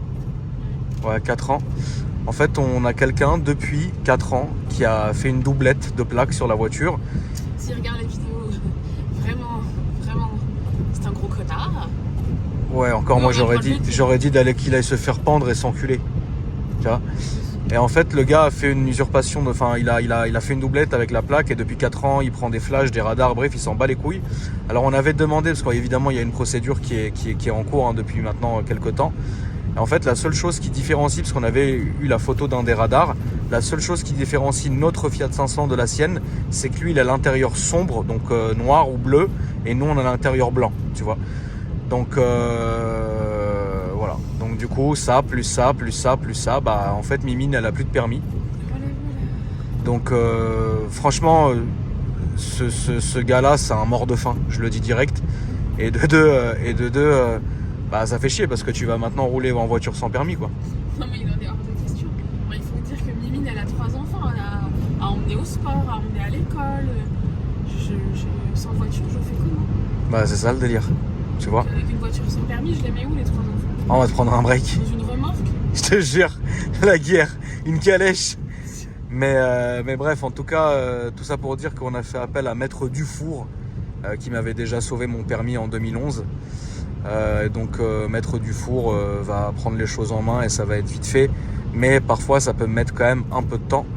Ouais, 4 ans. En fait on a quelqu'un depuis 4 ans qui a fait une doublette de plaques sur la voiture. S'il regarde les vidéos, vraiment, c'est un gros connard. Ouais, encore moi j'aurais dit d'aller qu'il aille se faire pendre et s'enculer. Tu vois. Et en fait le gars a fait une usurpation, enfin il a fait une doublette avec la plaque et depuis 4 ans il prend des flashs, des radars, bref il s'en bat les couilles. Alors on avait demandé, parce qu'évidemment il y a une procédure qui est en cours depuis maintenant quelques temps. Et en fait la seule chose qui différencie, parce qu'on avait eu la photo d'un des radars, la seule chose qui différencie notre Fiat 500 de la sienne, c'est que lui il a l'intérieur sombre, donc noir ou bleu, et nous on a l'intérieur blanc, tu vois. Donc voilà, donc du coup ça, plus ça, en fait Mimine elle a plus de permis. Donc franchement ce gars là c'est un mort de faim, je le dis direct. Et de deux, ça fait chier parce que tu vas maintenant rouler en voiture sans permis quoi. Non mais il en est hors de question. Bon, il faut dire que Mimine elle a 3 enfants, elle a à emmener au sport, à emmener à l'école. Sans voiture je fais comment? Bah c'est ça le délire, tu vois. Avec une voiture sans permis je les mets où les 3 enfants? On va te prendre un break. Dans une remorque? Je te jure, la guerre, une calèche. Mais bref, en tout cas, tout ça pour dire qu'on a fait appel à Maître Dufour, qui m'avait déjà sauvé mon permis en 2011. Donc Maître Dufour va prendre les choses en main et ça va être vite fait. Mais parfois, ça peut mettre quand même un peu de temps.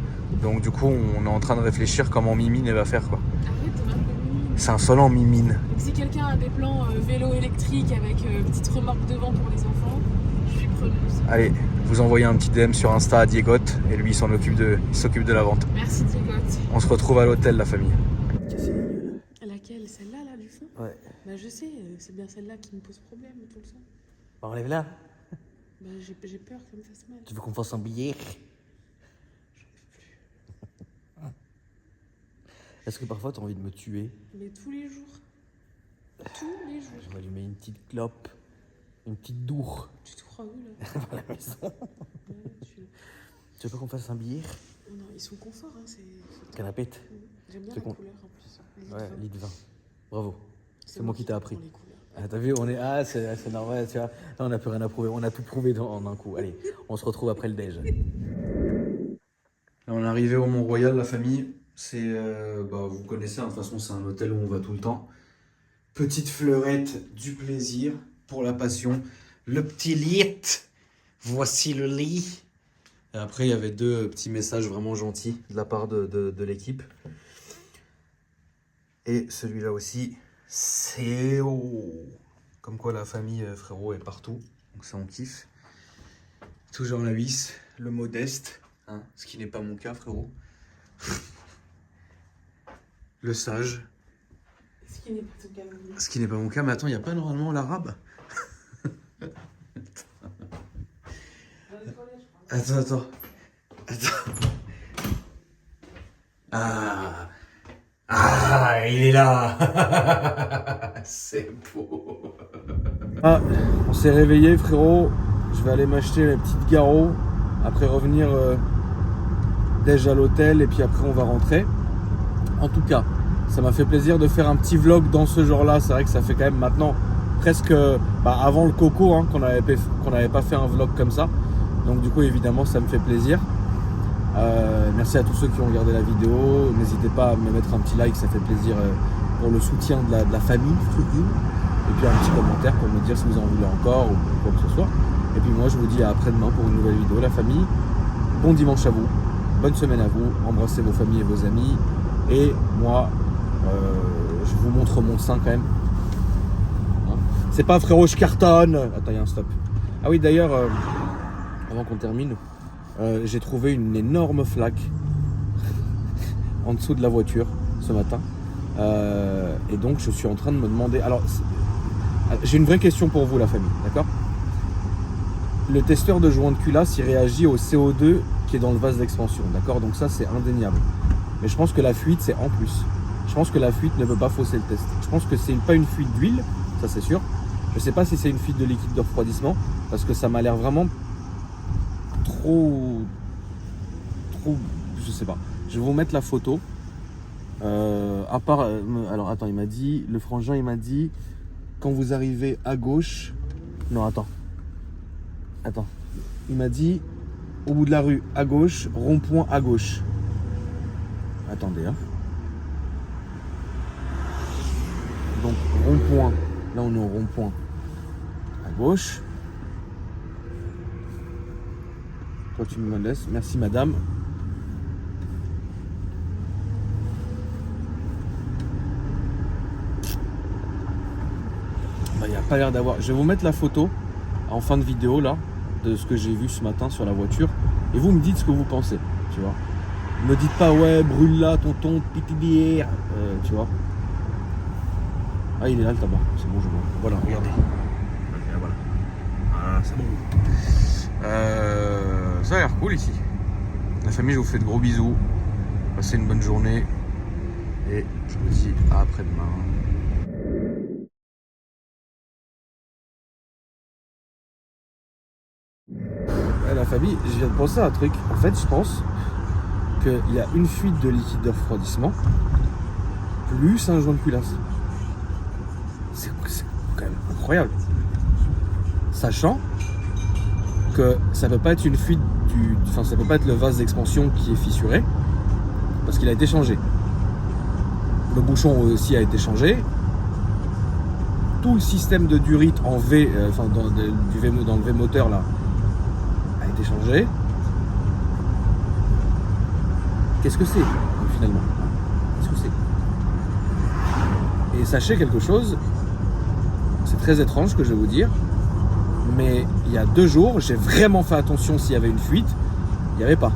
Donc du coup, on est en train de réfléchir comment Mimine elle va faire quoi. Arrête de m'appeler Mimine. C'est insolent Mimine. Donc si quelqu'un a des plans vélo électrique avec petite remorque devant pour les enfants, je suis preneuse. Allez, vous envoyez un petit DM sur Insta à Diegot et lui il s'occupe de la vente. Merci Diegot. On se retrouve à l'hôtel la famille. Laquelle? Celle-là là du fond? Ouais. Bah je sais, c'est bien celle-là qui me pose problème tout le temps. Enlève-la. Bah j'ai peur qu'elle me fasse mal. Tu veux qu'on fasse un billet? Est-ce que parfois tu as envie de me tuer? Mais tous les jours. Tous les jours. Je vais lui mettre une petite clope, une petite dour. Tu te crois où là? À la maison. Ouais, Tu veux pas qu'on fasse un billet? Non, ils sont confort, hein, c'est... Canapette. J'aime bien C'est la con. couleur en plus. Ouais, lit de vin. Bravo. C'est moi qui t'ai appris. prends les couleurs. Ah, t'as vu, on est... Ah, c'est normal, tu vois. Là, on n'a plus rien à prouver. On a tout prouvé en un coup. Allez, on se retrouve après le déj. Là, on est arrivé au Mont-Royal, la famille. C'est, vous connaissez, de toute façon, c'est un hôtel où on va tout le temps. Petite fleurette du plaisir pour la passion. Le petit lit. Voici le lit. Et après, il y avait 2 petits messages vraiment gentils de la part de l'équipe. Et celui-là aussi, c'est comme quoi la famille frérot est partout. Donc ça, on kiffe. Toujours la vis, le modeste, hein, ce qui n'est pas mon cas, frérot. Le sage. Ce qui n'est pas ton cas. Ce qui n'est pas mon cas, mais attends, il n'y a pas normalement l'arabe? Attends. Ah, il est là. C'est beau. Ah, on s'est réveillé frérot. Je vais aller m'acheter les petites garrots. Après revenir déjà à l'hôtel et puis après on va rentrer. En tout cas, ça m'a fait plaisir de faire un petit vlog dans ce genre-là. C'est vrai que ça fait quand même maintenant presque avant le coco qu'on n'avait pas fait un vlog comme ça. Donc du coup évidemment ça me fait plaisir. Merci à tous ceux qui ont regardé la vidéo. N'hésitez pas à me mettre un petit like, ça fait plaisir pour le soutien de la famille. Et puis un petit commentaire pour me dire si vous en voulez encore ou quoi que ce soit. Et puis moi je vous dis à après-demain pour une nouvelle vidéo la famille. Bon dimanche à vous, bonne semaine à vous, embrassez vos familles et vos amis. Et moi Je vous montre mon sein quand même. Hein, c'est pas frérot, je cartonne. Attends, il y a un stop. Ah oui, d'ailleurs, avant qu'on termine, j'ai trouvé une énorme flaque en dessous de la voiture ce matin. Et donc, je suis en train de me demander... Alors, j'ai une vraie question pour vous, la famille, d'accord? Le testeur de joint de culasse, il réagit au CO2 qui est dans le vase d'expansion, d'accord? Donc ça, c'est indéniable. Mais je pense que la fuite, c'est en plus. Je pense que la fuite ne peut pas fausser le test. Je pense que c'est pas une fuite d'huile, ça c'est sûr. Je sais pas si c'est une fuite de liquide de refroidissement, parce que ça m'a l'air vraiment trop... Je sais pas. Je vais vous mettre la photo. À part... alors attends, il m'a dit... Le frangin, il m'a dit... Quand vous arrivez à gauche... Non, attends. Il m'a dit... Au bout de la rue, à gauche, rond-point à gauche. Attendez, hein. Donc, rond-point. Là, on est au rond-point à gauche. Toi, tu me laisses. Merci, madame. Il n'y a pas l'air d'avoir... Je vais vous mettre la photo en fin de vidéo, là, de ce que j'ai vu ce matin sur la voiture. Et vous me dites ce que vous pensez, tu vois. Ne me dites pas, ouais, brûle là, tonton, pipi bière, tu vois. Ah, il est là, le tabac. C'est bon, je vois. Voilà, regardez. Voilà. Ah, c'est bon. Ça a l'air cool ici. La famille, je vous fais de gros bisous. Passez une bonne journée. Et je vous dis à après-demain. La famille, je viens de penser à un truc. En fait, je pense qu'il y a une fuite de liquide de refroidissement plus un joint de culasse. C'est quand même incroyable. Sachant que ça peut pas être une fuite enfin, ça peut pas être le vase d'expansion qui est fissuré parce qu'il a été changé. Le bouchon aussi a été changé. Tout le système de durite en V, enfin dans le V moteur là, a été changé. Qu'est-ce que c'est finalement? Qu'est-ce que c'est? Et sachez quelque chose, c'est très étrange ce que je vais vous dire, mais il y a 2 jours, j'ai vraiment fait attention s'il y avait une fuite, il n'y avait pas.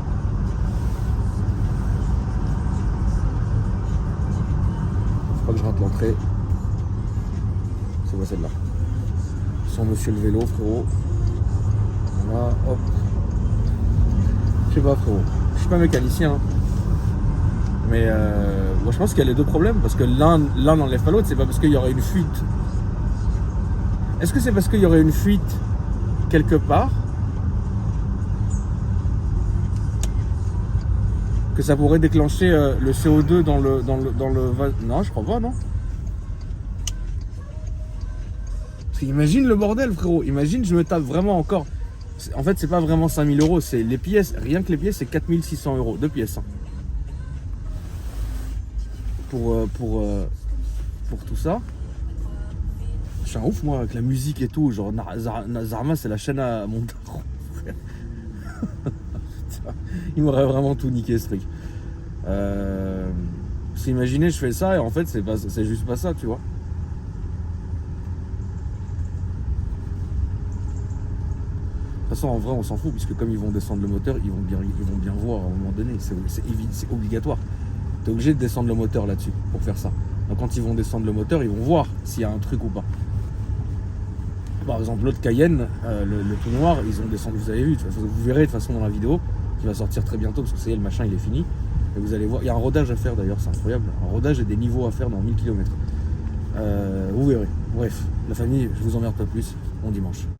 Faut pas que je rate l'entrée. C'est quoi celle-là? Sans monsieur le vélo, frérot. Voilà, hop. Je sais pas, frérot. Je suis pas mécanicien. Hein. Mais moi, je pense qu'il y a les 2 problèmes. Parce que l'un n'enlève pas l'autre. C'est pas parce qu'il y aurait une fuite. Est-ce que c'est parce qu'il y aurait une fuite quelque part que ça pourrait déclencher le CO2 dans le vase? Non, je crois pas, non. Imagine le bordel, frérot. Imagine, je me tape vraiment encore. En fait, c'est pas vraiment 5000 €. C'est les pièces. Rien que les pièces, c'est 4600 €. 2 pièces. Hein. Pour tout ça. Je suis un ouf, moi, avec la musique et tout. Genre, Zarma, c'est la chaîne à mon daron. Il m'aurait vraiment tout niqué, ce truc. Imaginez, je fais ça et en fait, c'est juste pas ça, tu vois. De toute façon, en vrai, on s'en fout, puisque comme ils vont descendre le moteur, ils vont bien voir à un moment donné. C'est obligatoire. Tu es obligé de descendre le moteur là-dessus pour faire ça. Donc quand ils vont descendre le moteur, ils vont voir s'il y a un truc ou pas. Par exemple, l'autre Cayenne, le tout noir, ils ont descendu, vous avez vu, vous verrez de toute façon dans la vidéo, qui va sortir très bientôt, parce que ça y est, le machin, il est fini. Et vous allez voir, il y a un rodage à faire d'ailleurs, c'est incroyable. Un rodage et des niveaux à faire dans 1000 km. Vous verrez. Bref, la famille, je vous emmerde pas plus. Bon dimanche.